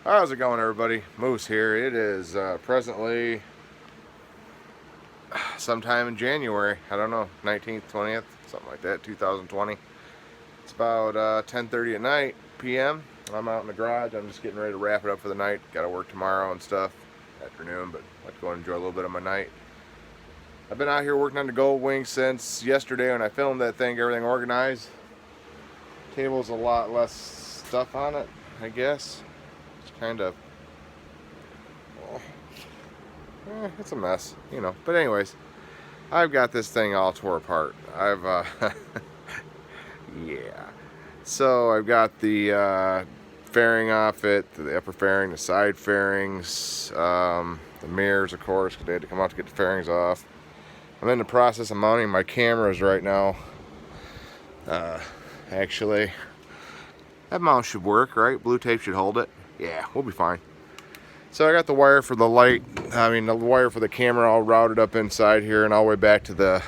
How's it going, everybody? Moose here. It is presently sometime in January. I don't know, 19th, 20th, something like that, 2020. It's about 10:30 at night, p.m. I'm out in the garage. I'm just getting ready to wrap it up for the night. Got to work tomorrow and stuff, afternoon, but I'd like to go and enjoy a little bit of my night. I've been out here working on the Goldwing since yesterday when I filmed that thing, everything organized. Table's a lot less stuff on it, I guess. It's kind of it's a mess, you know. But anyways, I've got this thing all tore apart. Yeah. So I've got the fairing off it, the upper fairing, the side fairings, the mirrors, of course, because they had to come out to get the fairings off. I'm in the process of mounting my cameras right now. Actually, that mount should work, right? Blue tape should hold it. Yeah, we'll be fine. So I got the wire for the light, the wire for the camera all routed up inside here and all the way back to the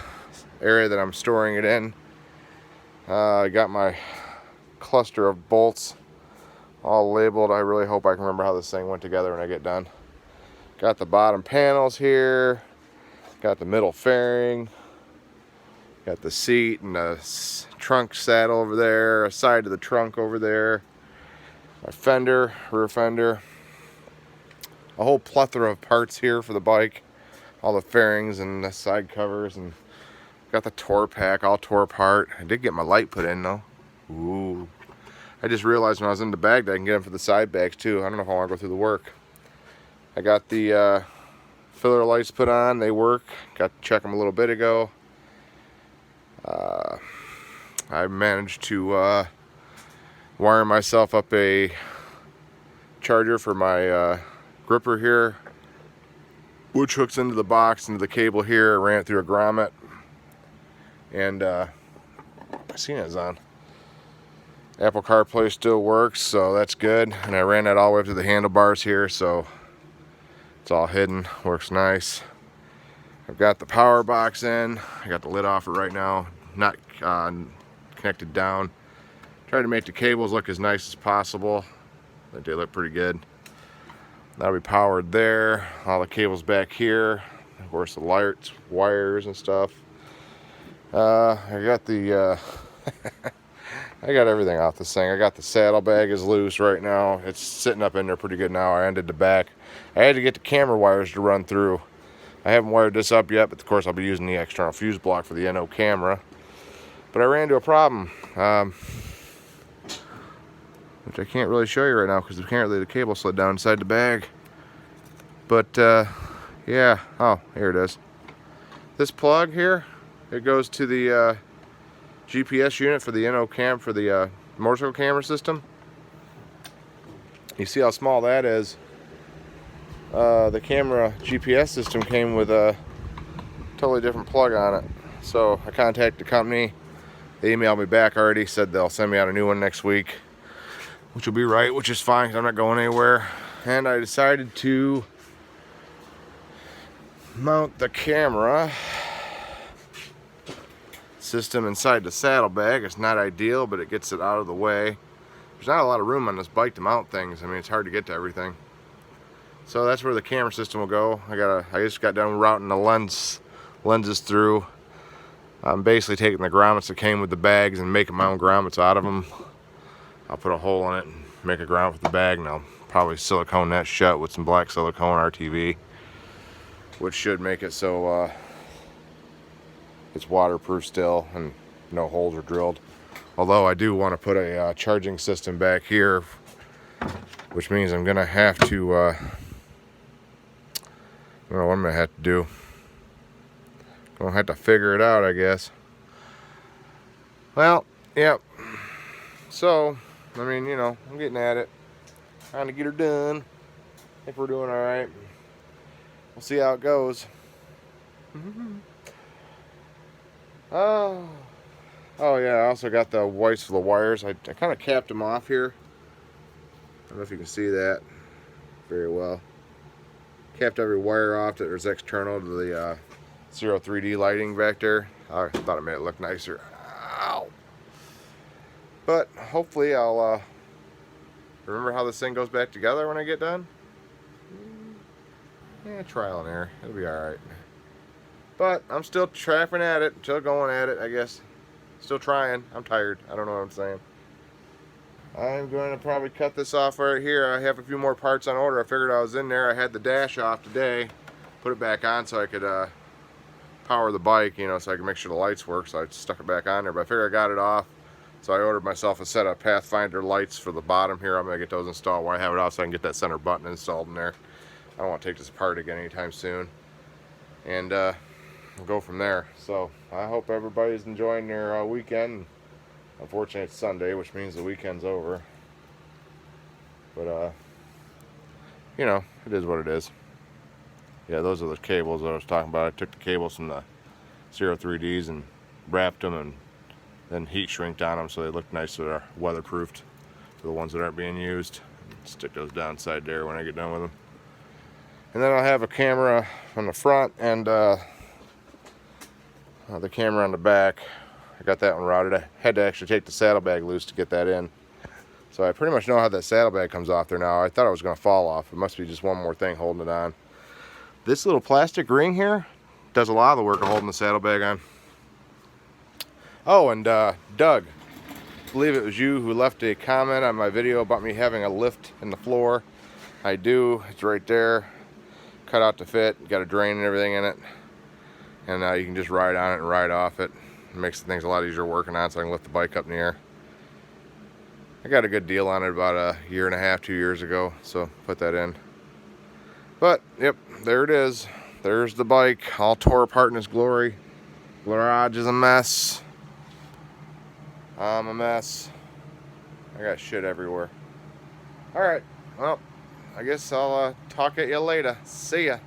area that I'm storing it in. I got my cluster of bolts all labeled. I really hope I can remember how this thing went together when I get done. Got the bottom panels here, got the middle fairing, got the seat and the trunk saddle over there, a side of the trunk over there, my fender, rear fender. A whole plethora of parts here for the bike, all the fairings and the side covers, and got the tour pack all tore apart. I did get my light put in though. Ooh. I just realized when I was in the bag that I can get them for the side bags too. I don't know if I want to go through the work. I got the filler lights put on, they work. Got to check them a little bit ago. I managed to wire myself up a charger for my gripper here, which hooks into the box, into the cable here. I ran it through a grommet, and my CNET's on. Apple CarPlay still works, so that's good. And I ran that all the way up to the handlebars here, so it's all hidden. Works nice. I've got the power box in. I got the lid off it right now, not connected down. Tried to make the cables look as nice as possible. They did look pretty good. That'll be powered there. All the cables back here. Of course, the lights, wires, and stuff. I got the I got everything off this thing. I got the saddlebag is loose right now. It's sitting up in there pretty good now. I ended the back. I had to get the camera wires to run through. I haven't wired this up yet, but of course I'll be using the external fuse block for the NO camera. But I ran into a problem, which I can't really show you right now because apparently the cable slid down inside the bag. But yeah, oh, here it is. This plug here, it goes to the GPS unit for the NO cam, for the motorcycle camera system. You see how small that is. The camera GPS system came with a totally different plug on it. So I contacted the company. They emailed me back already, said they'll send me out a new one next week, which will be right, which is fine because I'm not going anywhere. And I decided to mount the camera system inside the saddlebag. It's not ideal, but it gets it out of the way. There's not a lot of room on this bike to mount things. I mean, it's hard to get to everything. So that's where the camera system will go. I just got done routing the lenses through. I'm basically taking the grommets that came with the bags and making my own grommets out of them. I'll put a hole in it and make a grommet with the bag, and I'll probably silicone that shut with some black silicone RTV, which should make it so it's waterproof still and no holes are drilled. Although I do want to put a charging system back here, which means I'm gonna have to I don't know what I'm gonna have to do. Gonna have to figure it out, I guess. Well, yep. So, I mean, you know, I'm getting at it. Trying to get her done. I think we're doing all right. We'll see how it goes. Oh yeah, I also got the whites for the wires. I kind of capped them off here. I don't know if you can see that very well. Capped every wire off that was external to the 03D lighting back there. I thought it made it look nicer. Ow! But hopefully I'll Remember how this thing goes back together when I get done? Yeah, trial and error. It'll be alright. But I'm still trapping at it, still going at it, I guess. Still trying. I'm tired. I don't know what I'm saying. I'm going to probably cut this off right here. I have a few more parts on order. I figured I was in there. I had the dash off today. Put it back on so I could power the bike, you know, so I could make sure the lights work. So I stuck it back on there. But I figured I got it off. So I ordered myself a set of Pathfinder lights for the bottom here. I'm going to get those installed while I have it off so I can get that center button installed in there. I don't want to take this apart again anytime soon. And we'll go from there. So I hope everybody's enjoying their weekend. Unfortunately, it's Sunday, which means the weekend's over. But, you know, it is what it is. Yeah, those are the cables that I was talking about. I took the cables from the 03Ds and wrapped them and then heat shrinked on them so they look nice, so they're weatherproofed for the ones that aren't being used. Stick those downside there when I get done with them. And then I'll have a camera on the front and the camera on the back. I got that one routed. I had to actually take the saddlebag loose to get that in. So I pretty much know how that saddlebag comes off there now. I thought it was going to fall off. It must be just one more thing holding it on. This little plastic ring here does a lot of the work of holding the saddlebag on. Oh, and Doug, I believe it was you who left a comment on my video about me having a lift in the floor. I do. It's right there. Cut out to fit. Got a drain and everything in it. And you can just ride on it and ride off it. It makes things a lot easier working on, so I can lift the bike up in the air. I got a good deal on it about a year and a half, 2 years ago, so put that in. But, yep, there it is. There's the bike, all tore apart in its glory. Garage is a mess. I'm a mess. I got shit everywhere. Alright, well, I guess I'll talk at you later. See ya.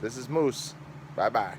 This is Moose. Bye-bye.